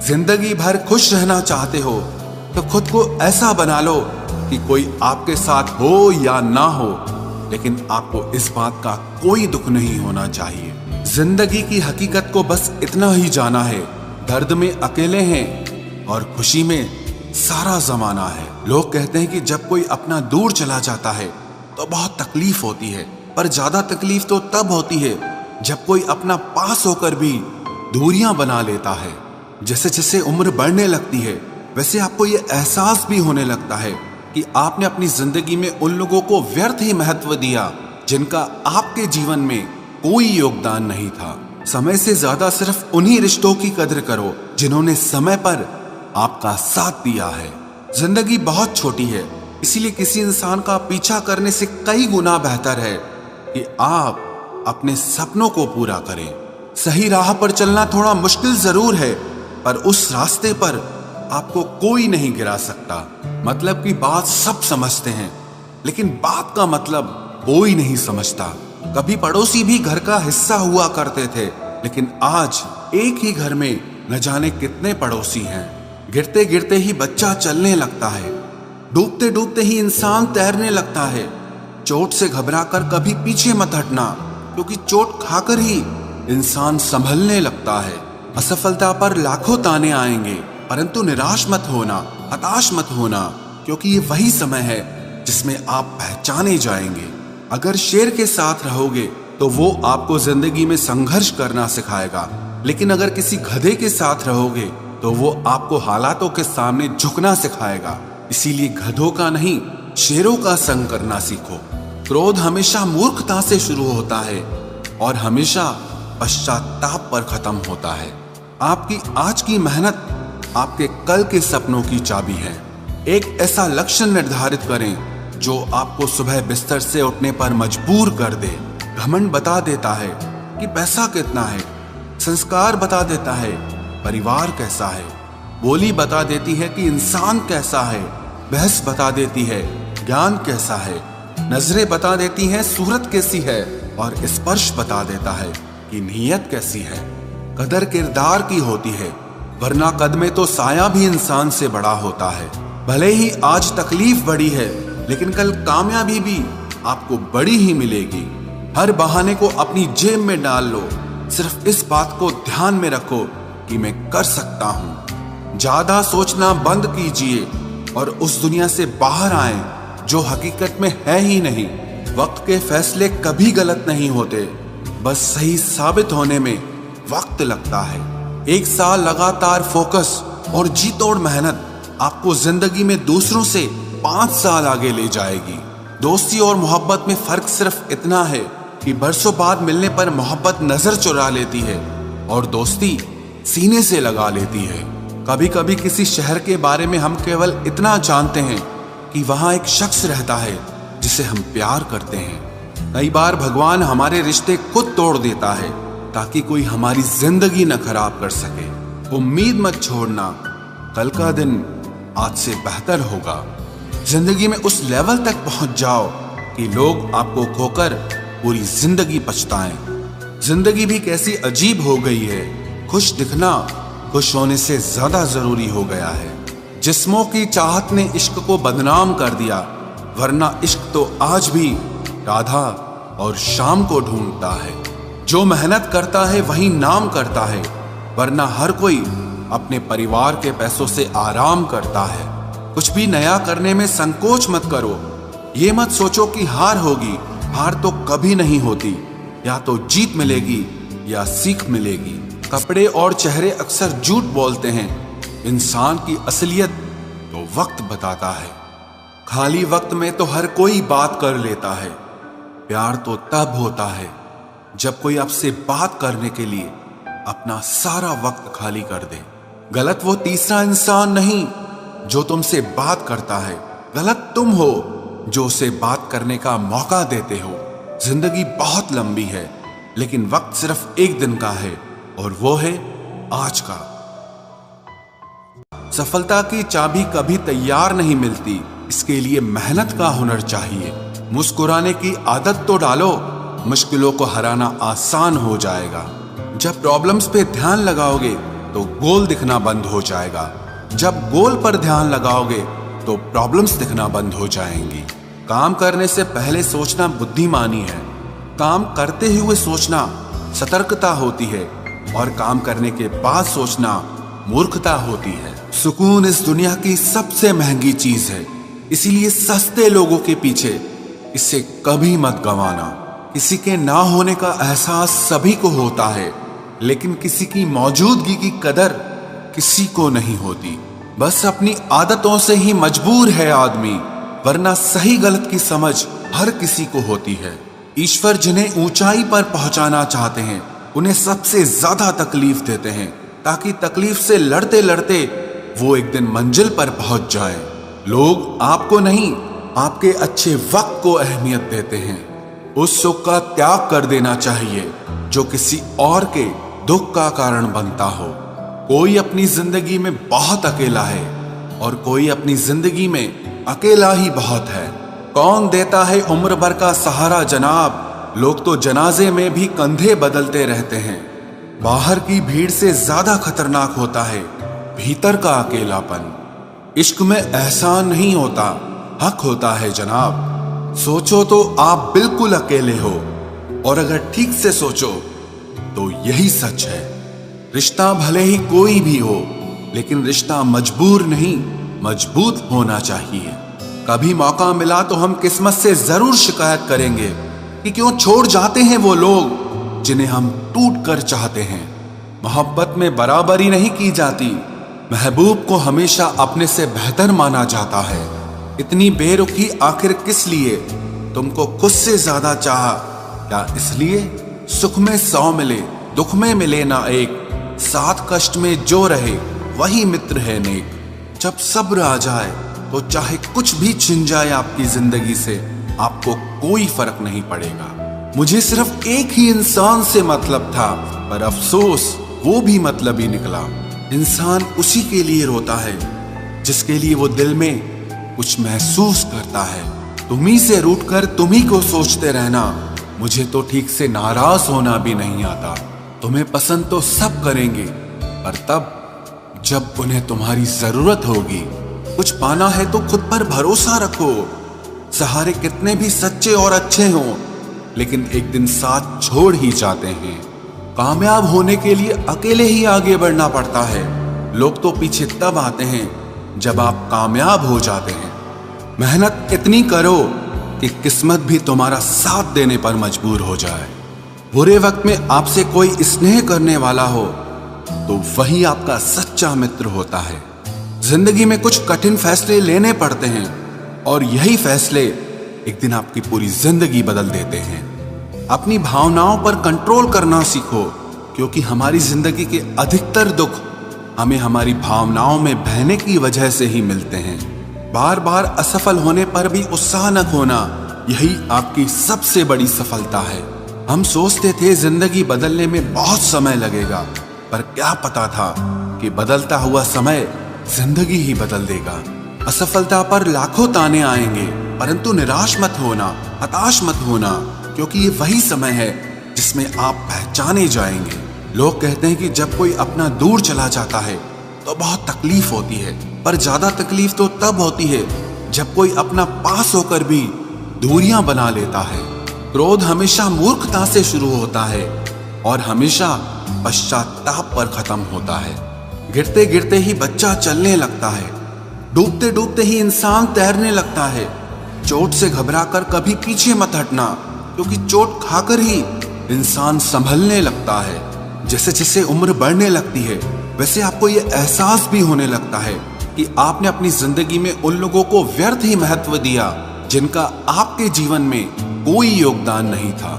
जिंदगी भर खुश रहना चाहते हो तो खुद को ऐसा बना लो कि कोई आपके साथ हो या ना हो, लेकिन आपको इस बात का कोई दुख नहीं होना चाहिए। जिंदगी की हकीकत को बस इतना ही जाना है, दर्द में अकेले हैं और खुशी में सारा जमाना है। लोग कहते हैं कि जब कोई अपना दूर चला जाता है तो बहुत तकलीफ होती है, पर ज्यादा तकलीफ तो तब होती है जब कोई अपना पास होकर भी दूरियां बना लेता है। जैसे जैसे उम्र बढ़ने लगती है वैसे आपको ये एहसास भी होने लगता है कि आपने अपनी जिंदगी में उन लोगों को व्यर्थ ही महत्व दिया जिनका आपके जीवन में कोई योगदान नहीं था। समय से ज्यादा सिर्फ उन्हीं रिश्तों की कदर करो जिन्होंने समय पर आपका साथ दिया है। जिंदगी बहुत छोटी है, इसीलिए किसी इंसान का पीछा करने से कई गुना बेहतर है कि आप अपने सपनों को पूरा करें। सही राह पर चलना थोड़ा मुश्किल जरूर है, पर उस रास्ते पर आपको कोई नहीं गिरा सकता। मतलब की बात सब समझते हैं, लेकिन बात का मतलब कोई नहीं समझता। कभी पड़ोसी भी घर का हिस्सा हुआ करते थे, लेकिन आज एक ही घर में न जाने कितने पड़ोसी हैं। गिरते गिरते ही बच्चा चलने लगता है, डूबते डूबते ही इंसान तैरने लगता है। चोट से घबराकर कभी पीछे मत हटना, क्योंकि चोट खाकर ही इंसान संभलने लगता है। असफलता पर लाखों ताने आएंगे, परंतु निराश मत होना, हताश मत होना, क्योंकि ये वही समय है जिसमें आप पहचाने जाएंगे। अगर शेर के साथ रहोगे तो वो आपको जिंदगी में संघर्ष करना सिखाएगा, लेकिन अगर किसी गधे के साथ रहोगे तो वो आपको हालातों के सामने झुकना सिखाएगा। इसीलिए गधों का नहीं, शेरों का संग करना सीखो। क्रोध हमेशा मूर्खता से शुरू होता है और हमेशा पश्चाताप पर खत्म होता है। आपकी आज की मेहनत आपके कल के सपनों की चाबी है। एक ऐसा लक्ष्य निर्धारित करें जो आपको सुबह बिस्तर से उठने पर मजबूर कर दे। घमंड बता देता है कि पैसा कितना है, संस्कार बता देता है परिवार कैसा है, बोली बता देती है कि इंसान कैसा है, बहस बता देती है ज्ञान कैसा है, नजरें बता देती हैं सूरत कैसी है, और स्पर्श बता देता है कि नीयत कैसी है। कदर किरदार की होती है, वरना कद में तो साया भी इंसान से बड़ा होता है। भले ही आज तकलीफ बड़ी है, लेकिन कल कामयाबी भी आपको बड़ी ही मिलेगी। हर बहाने को अपनी जेब में डाल लो, सिर्फ इस बात को ध्यान में रखो कि मैं कर सकता हूँ। ज्यादा सोचना बंद कीजिए और उस दुनिया से बाहर आए जो हकीकत में है ही नहीं। वक्त के फैसले कभी गलत नहीं होते, बस सही साबित होने में वक्त लगता है। एक साल लगातार फोकस और जी तोड़ मेहनत आपको जिंदगी में दूसरों से 5 साल आगे ले जाएगी। दोस्ती और मोहब्बत में फर्क सिर्फ इतना है कि बरसों बाद मिलने पर मोहब्बत नजर चुरा लेती है और दोस्ती सीने से लगा लेती है। कभी कभी किसी शहर के बारे में हम केवल इतना जानते हैं कि वहां एक शख्स रहता है जिसे हम प्यार करते हैं। कई बार भगवान हमारे रिश्ते खुद तोड़ देता है ताकि कोई हमारी जिंदगी न खराब कर सके। उम्मीद मत छोड़ना, कल का दिन आज से बेहतर होगा। जिंदगी में उस लेवल तक पहुंच जाओ कि लोग आपको खोकर पूरी जिंदगी पछताएं। जिंदगी भी कैसी अजीब हो गई है, खुश दिखना खुश होने से ज्यादा जरूरी हो गया है। जिस्मों की चाहत ने इश्क को बदनाम कर दिया, वरना इश्क तो आज भी राधा और शाम को ढूंढता है। जो मेहनत करता है वही नाम करता है, वरना हर कोई अपने परिवार के पैसों से आराम करता है। कुछ भी नया करने में संकोच मत करो। ये मत सोचो कि हार होगी, हार तो कभी नहीं होती, या तो जीत मिलेगी या सीख मिलेगी। कपड़े और चेहरे अक्सर झूठ बोलते हैं, इंसान की असलियत तो वक्त बताता है। खाली वक्त में तो हर कोई बात कर लेता है, प्यार तो तब होता है जब कोई आपसे बात करने के लिए अपना सारा वक्त खाली कर दे। गलत वो तीसरा इंसान नहीं जो तुमसे बात करता है, गलत तुम हो जो उसे बात करने का मौका देते हो। जिंदगी बहुत लंबी है, लेकिन वक्त सिर्फ एक दिन का है और वो है आज का। सफलता की चाबी कभी तैयार नहीं मिलती, इसके लिए मेहनत का हुनर चाहिए। मुस्कुराने की आदत तो डालो, मुश्किलों को हराना आसान हो जाएगा। जब प्रॉब्लम्स पे ध्यान लगाओगे तो गोल दिखना बंद हो जाएगा। जब गोल पर ध्यान लगाओगे तो प्रॉब्लम्स दिखना बंद हो जाएंगी। काम करने से पहले सोचना बुद्धिमानी है, काम करते हुए सोचना सतर्कता होती है, और काम करने के बाद सोचना मूर्खता होती है। सुकून इस दुनिया की सबसे महंगी चीज है, इसीलिए सस्ते लोगों के पीछे इसे कभी मत गंवाना। किसी के ना होने का एहसास सभी को होता है, लेकिन किसी की मौजूदगी की कदर किसी को नहीं होती। बस अपनी आदतों से ही मजबूर है आदमी, वरना सही गलत की समझ हर किसी को होती है। ईश्वर जिन्हें ऊंचाई पर पहुंचाना चाहते हैं उन्हें सबसे ज्यादा तकलीफ देते हैं, ताकि तकलीफ से लड़ते लड़ते वो एक दिन मंजिल पर पहुंच जाए। लोग आपको नहीं, आपके अच्छे वक्त को अहमियत देते हैं। उस सुख का त्याग कर देना चाहिए जो किसी और के दुख का कारण बनता हो। कोई अपनी जिंदगी में बहुत अकेला है और कोई अपनी जिंदगी में अकेला ही बहुत है। कौन देता है उम्र भर का सहारा जनाब, लोग तो जनाजे में भी कंधे बदलते रहते हैं। बाहर की भीड़ से ज्यादा खतरनाक होता है भीतर का अकेलापन। इश्क में एहसान नहीं होता, हक होता है जनाब। सोचो तो आप बिल्कुल अकेले हो, और अगर ठीक से सोचो तो यही सच है। रिश्ता भले ही कोई भी हो, लेकिन रिश्ता मजबूर नहीं मजबूत होना चाहिए। कभी मौका मिला तो हम किस्मत से जरूर शिकायत करेंगे कि क्यों छोड़ जाते हैं वो लोग जिन्हें हम टूट कर चाहते हैं। मोहब्बत में बराबरी नहीं की जाती, महबूब को हमेशा अपने से बेहतर माना जाता है। इतनी बेरुखी आखिर किस लिए? तुमको खुद से ज्यादा चाहा, क्या इसलिए सुख में 100 मिले दुख में मिले ना एक, साथ कष्ट में जो रहे वही मित्र है नेक। जब सब्र आ जाए तो चाहे कुछ भी छिन जाए आपकी जिंदगी से, आपको कोई फर्क नहीं पड़ेगा। मुझे सिर्फ एक ही इंसान से मतलब था, पर अफसोस वो भी मतलब ही निकला। इंसान उसी के लिए रोता है जिसके लिए वो दिल में कुछ महसूस करता है। तुम्ही से रूठकर तुम्ही को सोचते रहना, मुझे तो ठीक से नाराज होना भी नहीं आता। तुम्हें पसंद तो सब करेंगे, पर तब जब उन्हें तुम्हारी जरूरत होगी। कुछ पाना है तो खुद पर भरोसा रखो। सहारे कितने भी सच्चे और अच्छे हों, लेकिन एक दिन साथ छोड़ ही जाते हैं। कामयाब होने के लिए अकेले ही आगे बढ़ना पड़ता है। लोग तो पीछे तब आते हैं जब आप कामयाब हो जाते हैं। मेहनत इतनी करो कि किस्मत भी तुम्हारा साथ देने पर मजबूर हो जाए। बुरे वक्त में आपसे कोई स्नेह करने वाला हो तो वही आपका सच्चा मित्र होता है। जिंदगी में कुछ कठिन फैसले लेने पड़ते हैं, और यही फैसले एक दिन आपकी पूरी जिंदगी बदल देते हैं। अपनी भावनाओं पर कंट्रोल करना सीखो, क्योंकि हमारी जिंदगी के अधिकतर दुख हमें हमारी भावनाओं में बहने की वजह से ही मिलते हैं। बार बार असफल होने पर भी उत्साह न खोना, यही आपकी सबसे बड़ी सफलता है। हम सोचते थे जिंदगी बदलने में बहुत समय लगेगा, पर क्या पता था कि बदलता हुआ समय जिंदगी ही बदल देगा। असफलता पर लाखों ताने आएंगे, परंतु निराश मत होना, हताश मत होना, क्योंकि ये वही समय है जिसमें आप पहचाने जाएंगे। लोग कहते हैं कि जब कोई अपना दूर चला जाता है तो बहुत तकलीफ होती है, पर ज्यादा तकलीफ तो तब होती है जब कोई अपना पास होकर भी दूरियां बना लेता है। क्रोध हमेशा मूर्खता से शुरू होता है और हमेशा पश्चाताप पर खत्म होता है। गिरते गिरते ही बच्चा चलने लगता है, डूबते डूबते ही इंसान तैरने लगता है। चोट से घबराकर कभी पीछे मत हटना, क्योंकि चोट खाकर ही इंसान संभलने लगता है। जैसे जैसे उम्र बढ़ने लगती है, वैसे आपको ये एहसास भी होने लगता है कि आपने अपनी जिंदगी में उन लोगों को व्यर्थ ही महत्व दिया जिनका आपके जीवन में कोई योगदान नहीं था।